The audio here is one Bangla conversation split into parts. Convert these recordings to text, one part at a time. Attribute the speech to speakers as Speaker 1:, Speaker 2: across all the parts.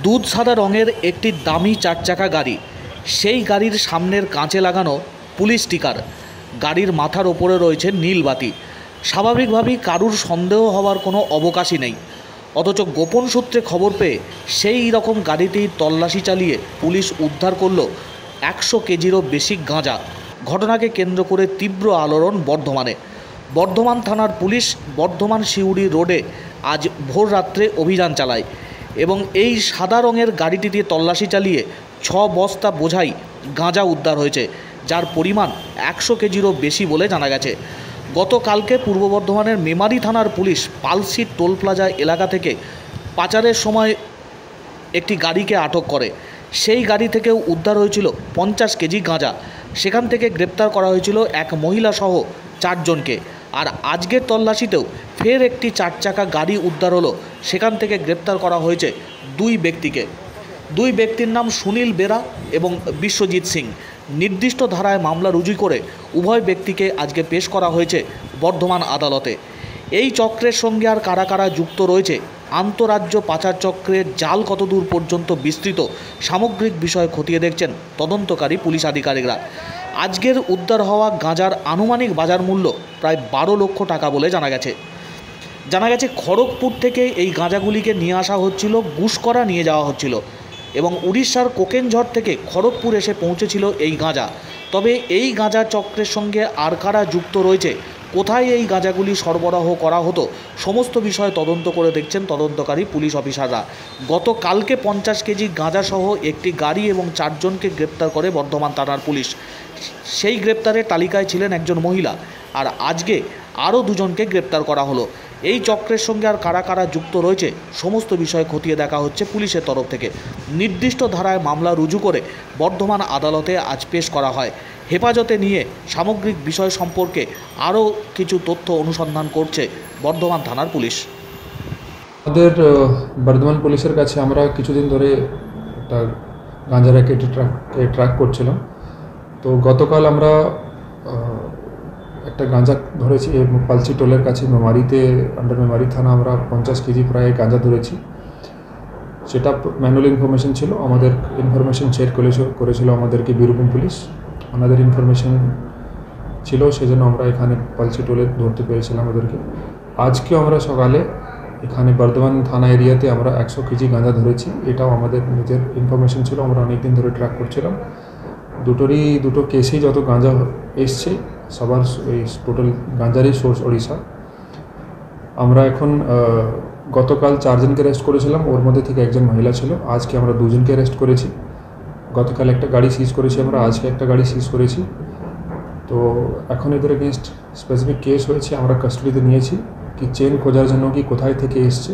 Speaker 1: দুধ সাদা রঙের একটি দামি চারচাকা গাড়ি। সেই গাড়ির সামনের কাঁচে লাগানো পুলিশ স্টিকার। গাড়ির মাথার ওপরে রয়েছে নীল বাতি। স্বাভাবিকভাবেই কারুর সন্দেহ হওয়ার কোনো অবকাশই নেই। অথচ গোপন সূত্রে খবর পেয়ে সেই রকম গাড়িটি তল্লাশি চালিয়ে পুলিশ উদ্ধার করল 100 কেজিরও বেশি গাঁজা। ঘটনাকে কেন্দ্র করে তীব্র আলোড়ন বর্ধমানে। বর্ধমান থানার পুলিশ বর্ধমান সিউড়ি রোডে আজ ভোর রাত্রে অভিযান চালায় এবং এই সাদা রঙের গাড়িটি দিয়ে তল্লাশি চালিয়ে 6 বস্তা বোঝাই গাঁজা উদ্ধার হয়েছে, যার পরিমাণ 100 কেজিরও বেশি বলে জানা গেছে। গতকালকে পূর্ব বর্ধমানের মেমারি থানার পুলিশ পালসি টোল প্লাজা এলাকা থেকে পাচারের সময় একটি গাড়িকে আটক করে। সেই গাড়ি থেকেও উদ্ধার হয়েছিল 50 কেজি গাঁজা। সেখান থেকে গ্রেপ্তার করা হয়েছিল এক মহিলা সহ 4 জনকে। আর আজকের তল্লাশিতেও ফের একটি চারচাকা গাড়ি উদ্ধার হলো। সেখান থেকে গ্রেপ্তার করা হয়েছে 2 ব্যক্তিকে। 2 ব্যক্তির নাম সুনীল বেরা এবং বিশ্বজিৎ সিং। নির্দিষ্ট ধারায় মামলা রুজু করে উভয় ব্যক্তিকে আজকে পেশ করা হয়েছে বর্ধমান আদালতে। এই চক্রের সঙ্গে আর কারা কারা যুক্ত রয়েছে, আন্তঃরাজ্য পাচার চক্রের জাল কতদূর পর্যন্ত বিস্তৃত, সামগ্রিক বিষয় খতিয়ে দেখছেন তদন্তকারী পুলিশ আধিকারিকরা। আজকের উদ্ধার হওয়া গাঁজার আনুমানিক বাজার মূল্য প্রায় 12 লক্ষ টাকা বলে জানা গেছে। খড়গপুর থেকে এই গাঁজাগুলিকে নিয়ে আসা হচ্ছিল, গুসকরা নিয়ে যাওয়া হচ্ছিল এবং উড়িষ্যার কোকেনঝড় থেকে খড়গপুর এসে পৌঁছেছিল এই গাঁজা। তবে এই গাঁজা চক্রের সঙ্গে আর কারা যুক্ত রয়েছে, কোথায় এই গাঁজাগুলি সরবরাহ করা হতো, সমস্ত বিষয় তদন্ত করে দেখছেন তদন্তকারী পুলিশ অফিসাররা। গতকালকে 50 কেজি গাঁজাসহ একটি গাড়ি এবং 4 জনকে গ্রেপ্তার করে বর্ধমান থানার পুলিশ। সেই গ্রেপ্তারের তালিকায় ছিলেন একজন মহিলা, আর আজকে আরও 2 জনকে গ্রেপ্তার করা হলো। এই চক্রের সঙ্গে আর কারা কারা যুক্ত রয়েছে, সমস্ত বিষয় খতিয়ে দেখা হচ্ছে পুলিশের তরফ থেকে। নির্দিষ্ট ধারায় মামলা রুজু করে বর্ধমান আদালতে আজ পেশ করা হয়। হেফাজতে নিয়ে সামগ্রিক বিষয় সম্পর্কে আরও কিছু তথ্য অনুসন্ধান করছে বর্ধমান থানার পুলিশ।
Speaker 2: আমাদের বর্ধমান পুলিশের কাছে আমরা কিছুদিন ধরে একটা গাঁজা র্যাকেট ট্র্যাক করছিলাম। তো গতকাল আমরা একটা গাঁজা ধরেছি পালসি টোলের কাছে মেমারিতে, আন্ডার মেমারি থানা। আমরা 50 কেজি প্রায় গাঁজা ধরেছি। সেটা ম্যানুয়াল ইনফরমেশন ছিল, আমাদের ইনফরমেশন শেয়ার করেছিল আমাদেরকে বীরভূম পুলিশ। ওনাদের ইনফরমেশন ছিল, সেজন্য আমরা এখানে পালসি টোলে ধরতে পেরেছিলাম ওদেরকে। আজকেও আমরা সকালে এখানে বর্ধমান থানা এরিয়াতে আমরা 100 কেজি গাঁজা ধরেছি। এটাও আমাদের নিজের ইনফরমেশন ছিল, আমরা অনেকদিন ধরে ট্র্যাক করছিলাম। দুটো কেসেই যত গাঁজা এসছে সবার এই টোটাল গাঁজারই সোর্স ওড়িশা। আমরা এখন গতকাল 4 জনকে অ্যারেস্ট করেছিলাম, ওর মধ্যে থেকে একজন মহিলা ছিল। আজকে আমরা 2 জনকে অ্যারেস্ট করেছি। গতকাল একটা গাড়ি সিজ করেছি আমরা, আজকে একটা গাড়ি সিজ করেছি। তো এখন এদের এগেনস্ট স্পেসিফিক কেস হয়েছে, আমরা কাস্টডিতে নিয়েছি কি চেন খোঁজার জন্য কি কোথায় থেকে এসছে।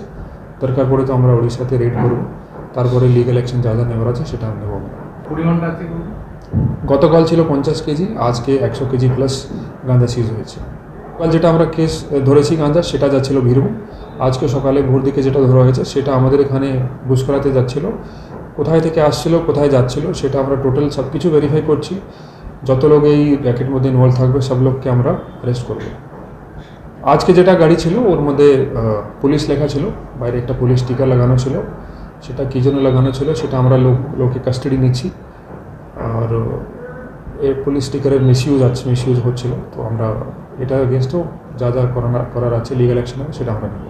Speaker 2: দরকার পড়ে তো আমরা ওড়িশাতে রেড করব, তারপরে লিগ্যাল অ্যাকশন যা যা নেওয়ার আছে সেটা নেব। গতকাল ছিল 50 কেজি, আজকে 100 কেজি প্লাস গাঁজা সিজ হয়েছে। কাল যেটা আমরা কেস ধরেছি গাঁজা, সেটা যাচ্ছিল বীরভূম। আজকে সকালে ভোর দিকে যেটা ধরা হয়েছে সেটা আমাদের এখানে গুসকরাতে যাচ্ছিল। কোথায় থেকে আসছিল, কোথায় যাচ্ছিল, সেটা আমরা টোটাল সব কিছু ভেরিফাই করছি। যত লোক এই র্যাকেট মধ্যে ইনভলভ থাকবে সব লোককে আমরা অ্যারেস্ট করব। আজকে যেটা গাড়ি ছিল ওর মধ্যে পুলিশ লেখা ছিল, বাইরে একটা পুলিশ স্টিকার লাগানো ছিল। সেটা কী জন্য লাগানো ছিল সেটা আমরা লোকে কাস্টাডি নিচ্ছি। আর এই পুলিশ স্টিকারের মিসইউজ হচ্ছিল। তো আমরা এটা এগেনস্টও যা যা করার আছে লিগ্যাল অ্যাকশন সেটা আমরা নেব।